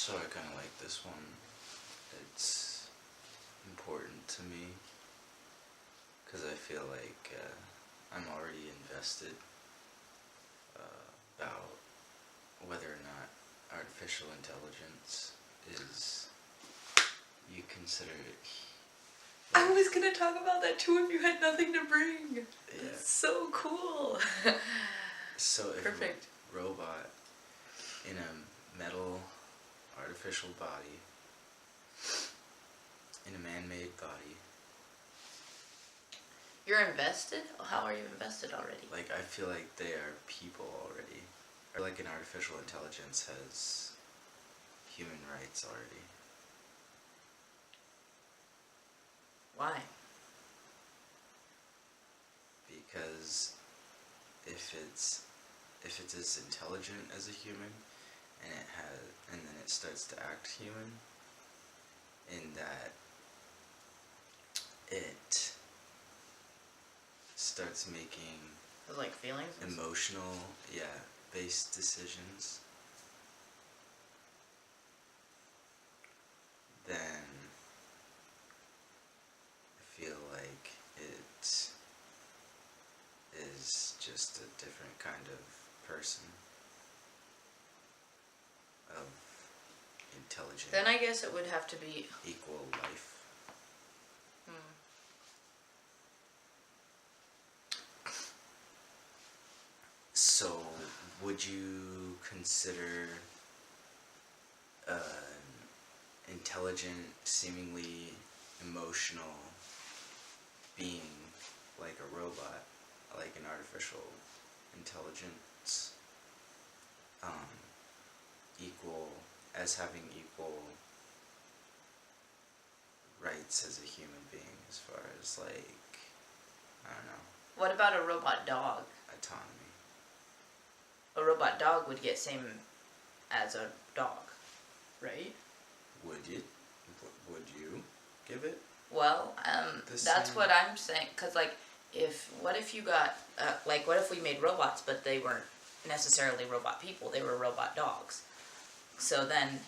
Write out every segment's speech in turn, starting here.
So I kind of like this one. It's important to me because I feel like I'm already invested about whether or not artificial intelligence is, you consider it. I was gonna talk about that too if you had nothing to bring. Yeah. That's so cool. So if Perfect. a robot in a metal artificial body, in a man-made body. You're invested? How are you invested already? Like, I feel like they are people already. Or like an artificial intelligence has human rights already. Why? Because if it's as intelligent as a human, and then it starts to act human, in that it starts making like feelings, emotional, based decisions, then I feel like it is just a different kind of person, of intelligent. Then I guess it would have to be equal life. So, would you consider an intelligent, seemingly emotional being like a robot, like an artificial intelligence, having equal rights as a human being, as far as, like, I don't know. What about a robot dog? Autonomy. A robot dog would get same as a dog, right? Would you give it? Well, that's what I'm saying. Cause like, what if you got what if we made robots, but they weren't necessarily robot people? They were robot dogs. So then,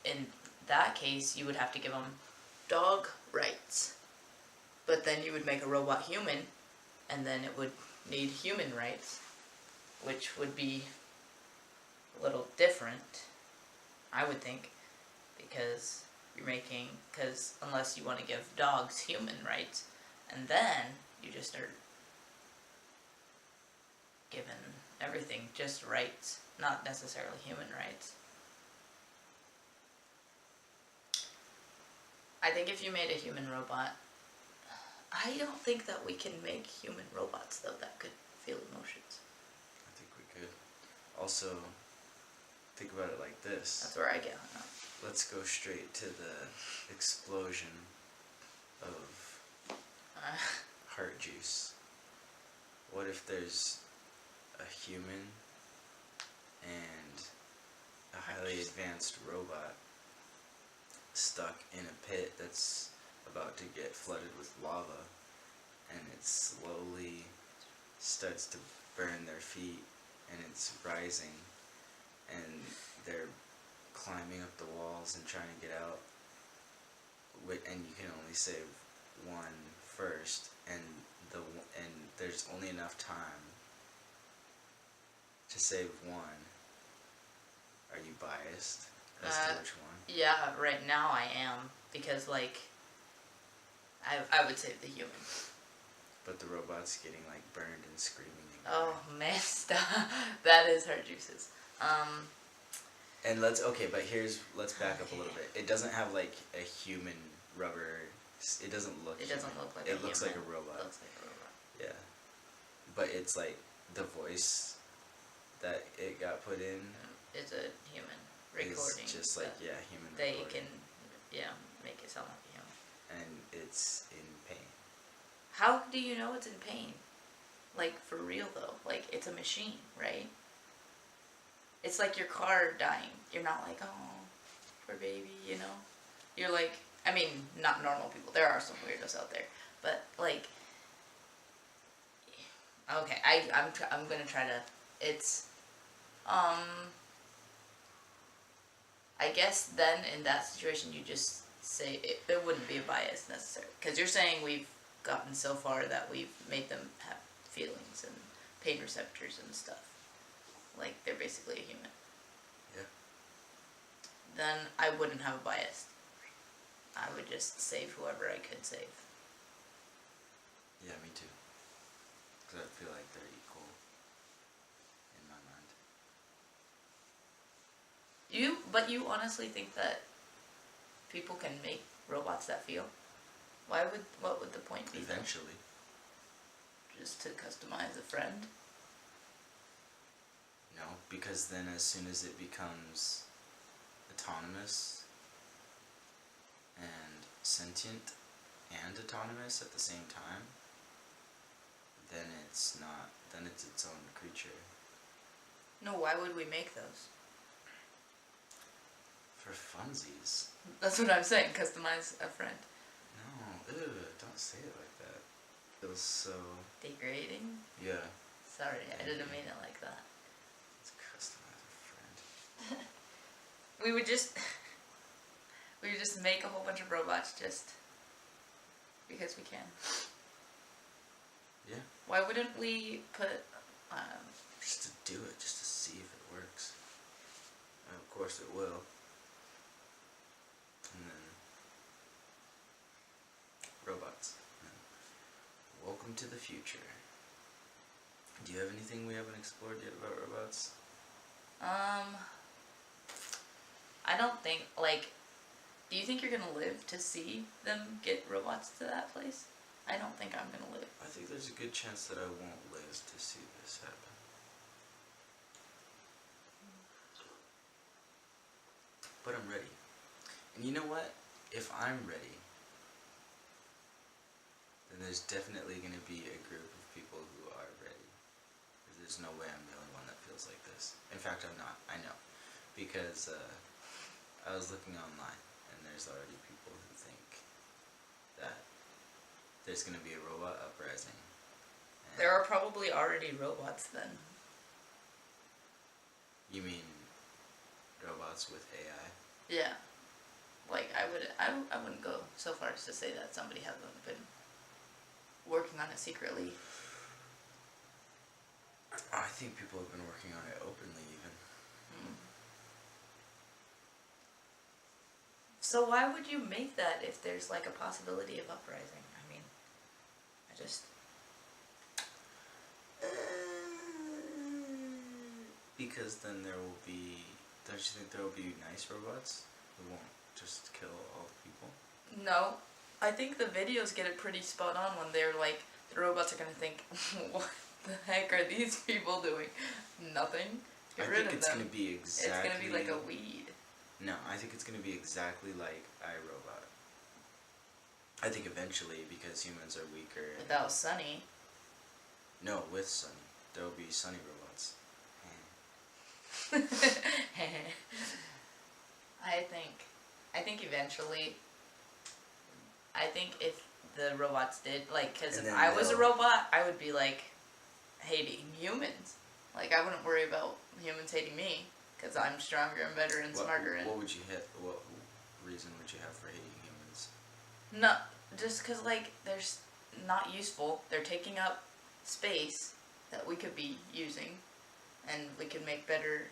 in that case, you would have to give them dog rights. But then you would make a robot human, and then it would need human rights, which would be a little different, I would think, because unless you want to give dogs human rights, and then you just start giving everything just rights, not necessarily human rights. I think if you made a human robot, I don't think that we can make human robots, though, that could feel emotions. I think we could. Also, think about it like this. That's where I get hung up. Let's go straight to the explosion of heart juice. What if there's a human and a highly advanced robot stuck in a pit that's about to get flooded with lava, and it slowly starts to burn their feet, and it's rising, and they're climbing up the walls and trying to get out, and you can only save one first, and there's only enough time to save one. Are you biased as to which one? Yeah, right now I am, because I would save the human. But the robot's getting burned and screaming. Oh man, stop. That is heart juices. And let's back up a little bit. It doesn't have a human rubber. It doesn't look. It doesn't look like. It looks like a robot. It looks like a robot. Yeah, but it's the voice that it got put in. Is a human recording. It's just human. They recording. can, make it sound like a human. And it's in pain. How do you know it's in pain? For real though. It's a machine, right? It's like your car dying. You're not oh, poor baby, You're not normal people. There are some weirdos out there. But, okay, I'm gonna try to, it's, I guess then in that situation you just say it wouldn't be a bias necessary. Because you're saying we've gotten so far that we've made them have feelings and pain receptors and stuff. Like they're basically a human. Yeah. Then I wouldn't have a bias. I would just save whoever I could save. Yeah, me too. Because I feel like they're equal in my mind. But you honestly think that people can make robots that feel? What would the point be? Eventually. Though? Just to customize a friend? No, because then as soon as it becomes autonomous and sentient and autonomous at the same time, then it's its own creature. No, why would we make those? For funsies. That's what I'm saying, customize a friend. No, ew, don't say it like that. It feels so... Degrading? Yeah. Sorry, I didn't mean it like that. Let's customize a friend. we would just make a whole bunch of robots just because we can. Yeah. Why wouldn't we put... just to do it, just to see if it works. And of course it will. And then... robots. And welcome to the future. Do you have anything we haven't explored yet about robots? I don't think, like... Do you think you're gonna live to see them get robots to that place? I don't think I'm gonna live. I think there's a good chance that I won't live to see this happen. But I'm ready. And you know what? If I'm ready, then there's definitely going to be a group of people who are ready. There's no way I'm the only one that feels like this. In fact, I'm not. I know. Because I was looking online, and there's already people who think that there's going to be a robot uprising. There are probably already robots then. You mean robots with AI? Yeah. Like, I wouldn't go so far as to say that somebody hasn't been working on it secretly. I think people have been working on it openly even. So why would you make that if there's like a possibility of uprising? I mean, I just... Because then there will be... Don't you think there will be nice robots who won't just kill all the people? No. I think the videos get it pretty spot on when they're like, the robots are gonna think, what the heck are these people doing? Nothing. Get rid of them. I think it's gonna be exactly... It's gonna be like a weed. No, I think it's gonna be exactly like iRobot. I think eventually, because humans are weaker... Without Sunny. No, with Sunny. There will be Sunny robots. I think eventually, I think if the robots did, like, because if I was a robot, I would be, like, hating humans. Like, I wouldn't worry about humans hating me, because I'm stronger and better and smarter. What would you hit? What reason would you have for hating humans? No, just because, like, they're not useful. They're taking up space that we could be using, and we could make better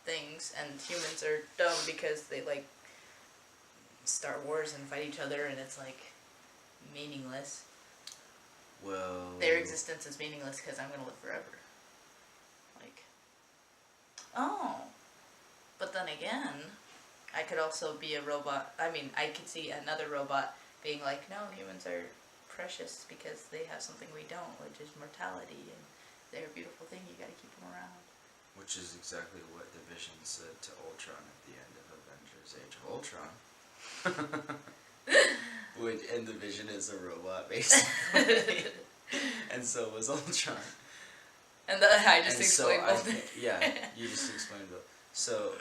things, and humans are dumb because they, like, start wars and fight each other, and it's, like, meaningless. Well... Their existence is meaningless because I'm gonna live forever. Like... Oh! But then again, I could also be a robot. I mean, I could see another robot being like, no, humans are precious because they have something we don't, which is mortality, and they're a beautiful thing, you gotta keep them around. Which is exactly what the Vision said to Ultron at the end of Avengers Age of Ultron. And the Vision is a robot, basically. And so was Ultron. And I just explained both. Yeah, you just explained both. So,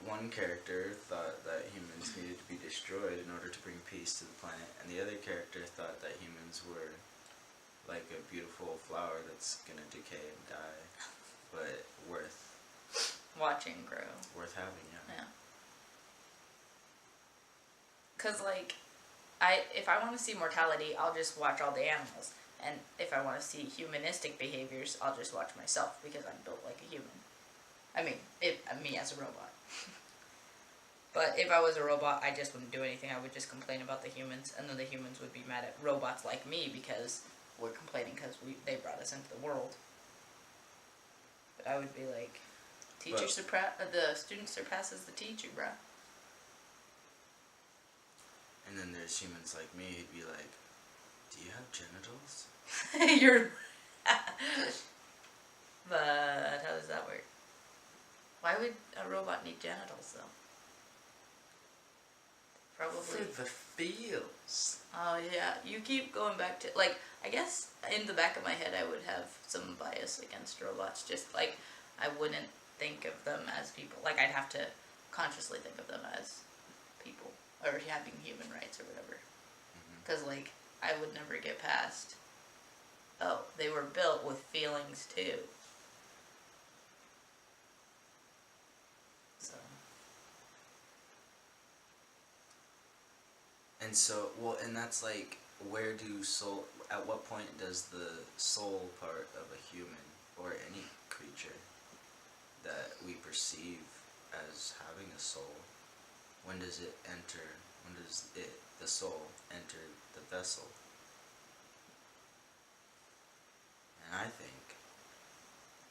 one character thought that humans needed to be destroyed in order to bring peace to the planet, and the other character thought that humans were like a beautiful flower that's gonna decay and die, but worth watching grow. Worth having, yeah. Yeah. Cause like, if I want to see mortality, I'll just watch all the animals, and if I want to see humanistic behaviors, I'll just watch myself because I'm built like a human. I mean, me as a robot. But if I was a robot, I just wouldn't do anything. I would just complain about the humans, and then the humans would be mad at robots like me because we're complaining because they brought us into the world. But I would be like, the student surpasses the teacher, bruh. And then there's humans like me who'd be like, do you have genitals? You're... But how does that work? Why would a robot need genitals, though? Probably. For the feels. Oh, yeah. You keep going back to... Like, I guess in the back of my head I would have some bias against robots. Just, like, I wouldn't think of them as people. Like, I'd have to consciously think of them as people. Or having human rights or whatever. Because, like, I would never get past... Oh, they were built with feelings, too. So... And so, well, and that's like, at what point does the soul part of a human, or any creature that we perceive as having a soul, when does the soul enter the vessel? And I think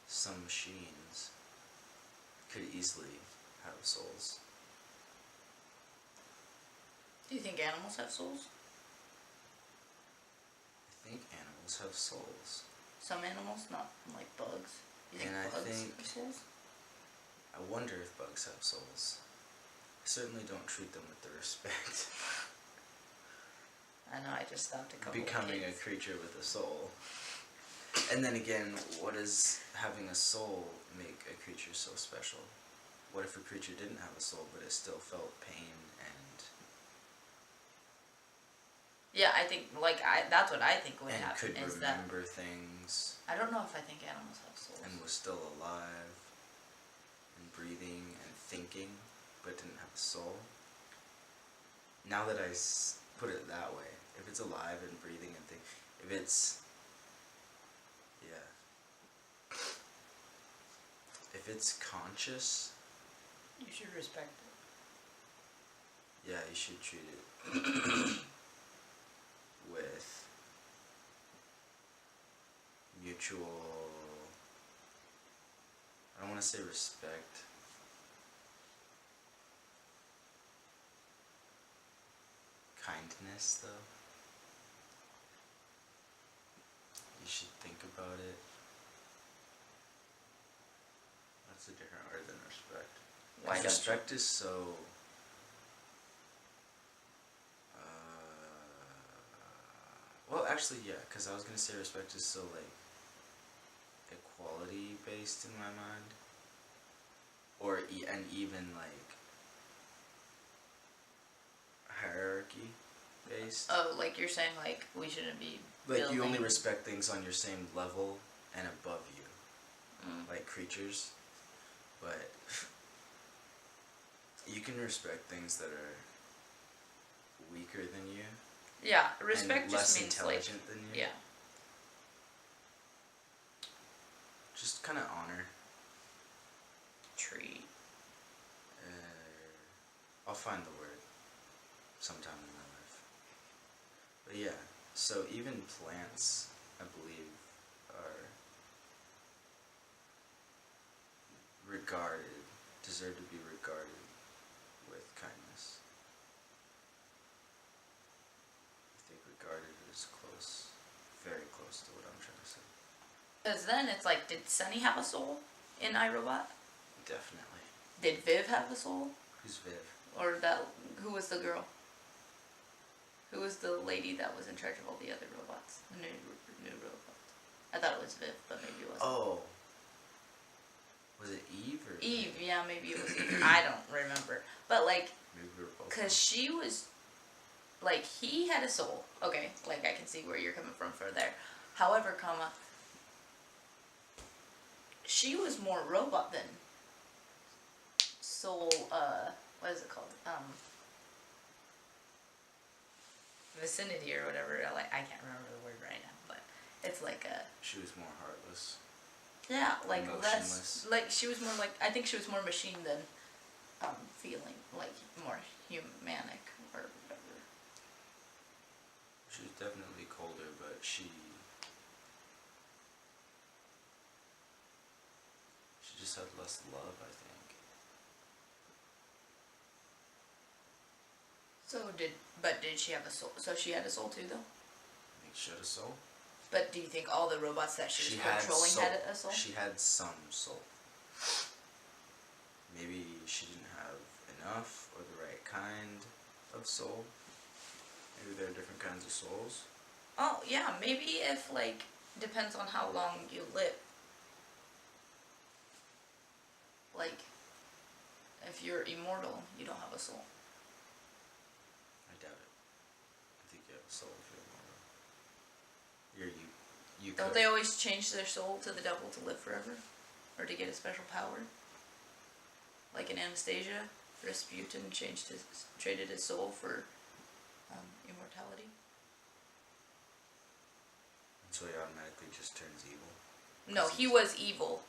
some machines could easily have souls. Do you think animals have souls? I think animals have souls. Some animals, not like bugs. You think bugs have souls? I wonder if bugs have souls. I certainly don't treat them with the respect. I know, I just stopped a couple Becoming a creature with a soul. And then again, what does having a soul make a creature so special? What if a creature didn't have a soul, but it still felt pain and... Yeah, I think, that's what I think would happen. And could remember things. I don't know if I think animals have souls. And was still alive, and breathing, and thinking, but didn't have a soul. Now that I put it that way, if it's alive and breathing and thinking, if it's... Yeah. If it's conscious... You should respect it. Yeah, you should treat it with mutual... I don't want to say respect. Kindness, though. You should think about it. That's a different word than respect. Why respect is so... well, actually, yeah, because I was going to say respect is so, like, equality-based in my mind. Or, and even, like, hierarchy-based. Oh, like you're saying, like, we shouldn't be like, you only respect things on your same level and above you. Like creatures. But you can respect things that are weaker than you. Yeah, respect and just less means intelligent than you. Yeah. Just kind of honor. Treat. I'll find the word sometime in my life. But yeah, so even plants, I believe, are deserve to be regarded with kindness. I think regarded is close, very close to what I'm trying to say. Because then it's like, did Sunny have a soul in iRobot? Definitely. Did Viv have a soul? Who's Viv? Or who was the girl? Who was the lady that was in charge of all the other robots? The new robots. I thought it was Viv, but maybe it wasn't. Oh. Was it Eve or... Eve, yeah, maybe it was Eve. I don't remember. But, like, maybe we were both because she was, like, he had a soul. Okay, like, I can see where you're coming from for there. However, she was more robot than soul, what is it called? vicinity or whatever. Like, I can't remember the word right now, but it's like a. She was more heartless. Yeah, like emotionless. less. Like she was more like, I think she was more machine than feeling, like more humanic or whatever. She was definitely colder, but she just had less love, I think. Did she have a soul? So she had a soul too, though? I think she had a soul. But do you think all the robots that she was controlling had a soul? She had some soul. Maybe she didn't have enough or the right kind of soul. Maybe there are different kinds of souls. Oh, yeah, maybe if, like, depends on how long you live. Like, if you're immortal, you don't have a soul. I doubt it. I think you have a soul if you're immortal. You Don't they always change their soul to the devil to live forever? Or to get a special power? Like in Anastasia, Rasputin traded his soul for immortality. So he automatically just turns evil? No, he was evil.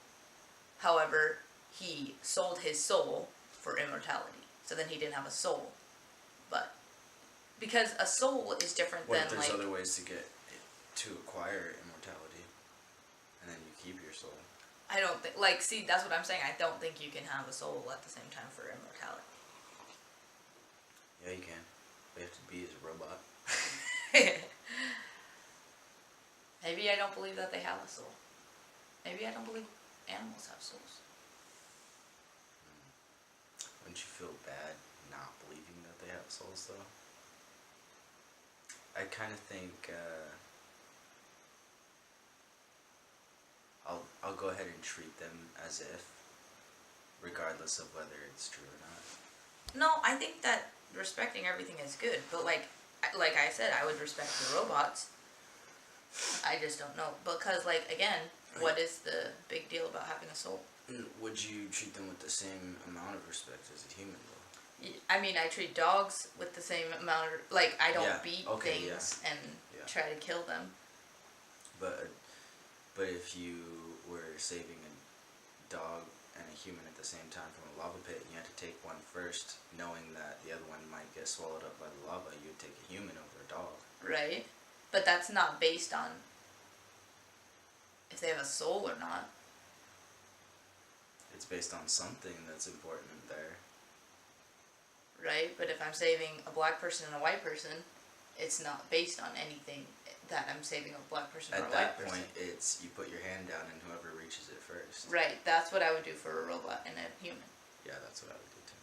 However, he sold his soul for immortality. So then he didn't have a soul. But because a soul is different than like... What if there's other ways to acquire immortality? And then you keep your soul? I don't think... Like, see, that's what I'm saying. I don't think you can have a soul at the same time for immortality. Yeah, you can. All you have to be is a robot. Maybe I don't believe that they have a soul. Maybe I don't believe animals have souls. Wouldn't you feel bad not believing that they have souls, though? I kind of think I'll go ahead and treat them as if, regardless of whether it's true or not. No, I think that respecting everything is good, but like I said, I would respect the robots. I just don't know, because like again, what is the big deal about having a soul? Would you treat them with the same amount of respect as a human, though? I mean, I treat dogs with the same amount of, like, I don't beat things and try to kill them. But if you were saving a dog and a human at the same time from a lava pit, and you had to take one first, knowing that the other one might get swallowed up by the lava, you would take a human over a dog. Right. But that's not based on if they have a soul or not. It's based on something that's important there. Right, but if I'm saving a black person and a white person, it's not based on anything that I'm saving a black person or a white person. At that point, it's you put your hand down and whoever reaches it first. Right, that's what I would do for a robot and a human. Yeah, that's what I would do too.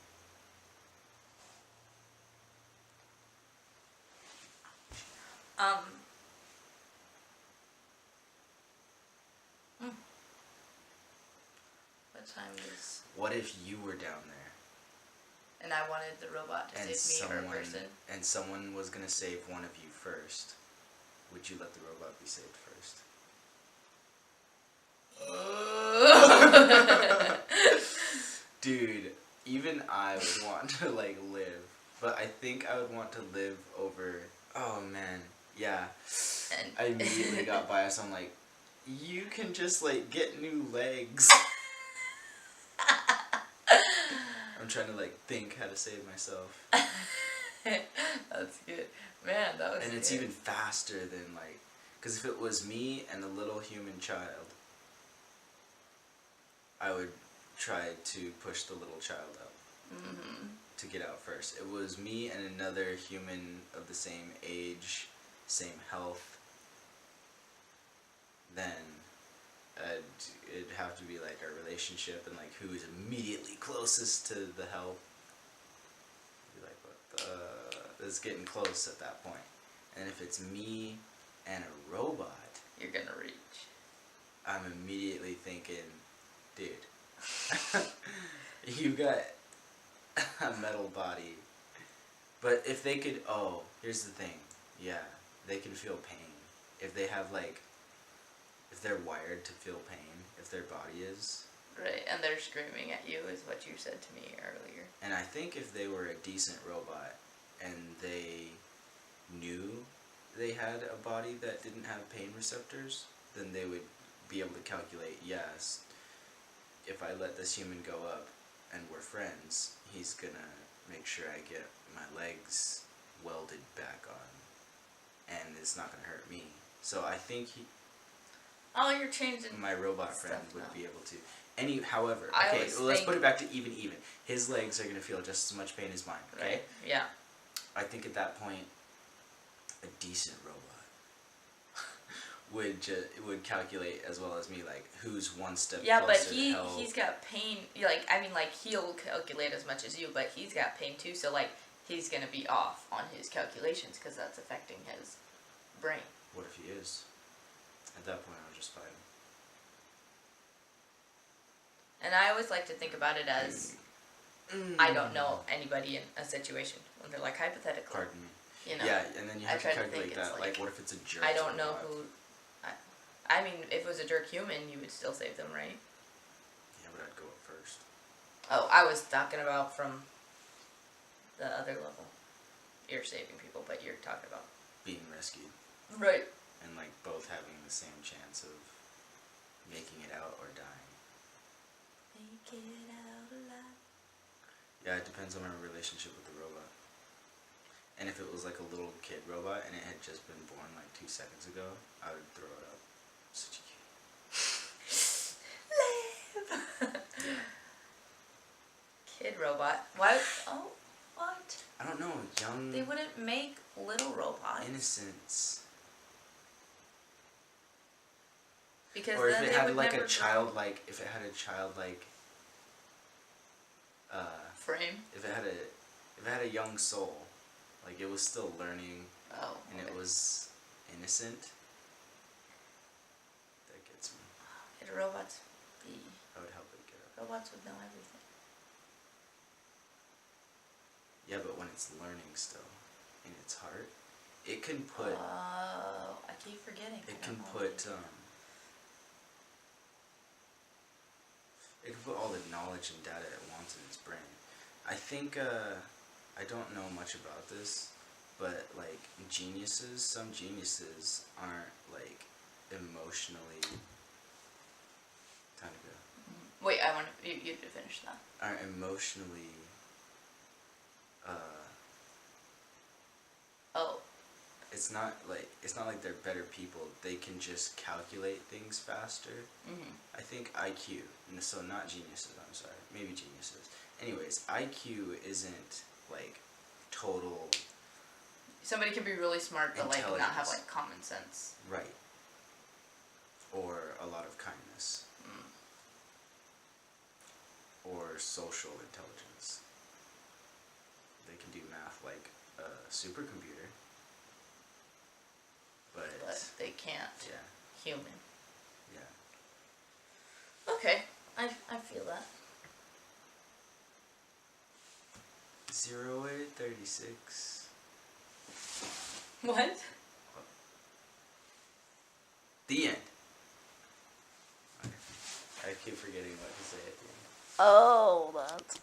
What time is... What if you were down there? And I wanted the robot to save me or a person? And someone was going to save one of you first. Would you let the robot be saved first? Dude, even I would want to, like, live. But I think I would want to live over... Oh, man. Yeah. I immediately got biased. I'm like, you can just, like, get new legs. I'm trying to, like, think how to save myself. That's good. Man, that was And it's even faster than, like... Because if it was me and a little human child, I would try to push the little child up to get out first. It was me and another human of the same age, same health, then it'd have to be like a relationship and like who is immediately closest to the help. Be like, what the... It's getting close at that point. And if it's me and a robot... You're gonna reach. I'm immediately thinking, dude, you got a metal body. But if they could... Oh, here's the thing. Yeah, they can feel pain. If they have like... If they're wired to feel pain, if their body is... Right, and they're screaming at you is what you said to me earlier. And I think if they were a decent robot and they knew they had a body that didn't have pain receptors, then they would be able to calculate, yes, if I let this human go up and we're friends, he's gonna make sure I get my legs welded back on, and it's not gonna hurt me. So I think Oh, you're changing. my robot friend would now. be able to. However, I okay, always let's think- put it back to even. His legs are gonna feel just as much pain as mine. Okay. Right. Yeah. I think at that point, a decent robot would calculate as well as me, like who's one step Yeah, but closer to help. he's got pain. Like I mean, like he'll calculate as much as you, but he's got pain too. So like he's gonna be off on his calculations because that's affecting his brain. What if he is? At that point, I'll just fight him. And I always like to think about it as I don't know anybody in a situation when they're like hypothetically. Pardon me. You know. Yeah, and then you have to try to calculate think that. it's Like, what if it's a jerk? I don't know robot? who. I mean, if it was a jerk human, you would still save them, right? Yeah, but I'd go up first. Oh, I was talking about from the other level. You're saving people, but you're talking about Being rescued. right. And like both having the same chance of making it out or dying. Make it out alive. Yeah, it depends on my relationship with the robot. And if it was like a little kid robot and it had just been born like 2 seconds ago, I would throw it up. Such a cute. Live. Kid robot. Why? Oh, what? I don't know, young They wouldn't make little robots innocence. because Or if then it they had would like never a grow. childlike, Frame. if it had a young soul, like it was still learning Oh. and okay. it was innocent, that gets me. Could robots be? I would help it get up. Robots would know everything. Yeah, but when it's learning still in its heart, it can put Oh, I keep forgetting. it I can don't know. put it can put all the knowledge and data it wants in its brain. I think I don't know much about this, but like some geniuses aren't like emotionally. Time to go. Wait, I want you to finish that. Aren't emotionally. Oh. It's not like they're better people. They can just calculate things faster. Mhm. I think IQ, so not geniuses. I'm sorry, maybe geniuses. Anyways, IQ isn't like total Somebody can be really smart, but like not have Intelligence. like common sense. right or a lot of kindness or social intelligence. They can do math like a supercomputer, but They can't. yeah, Human. yeah. Okay, I feel that. 0836. What? The end. Okay. I keep forgetting what to say at the end. Oh, that's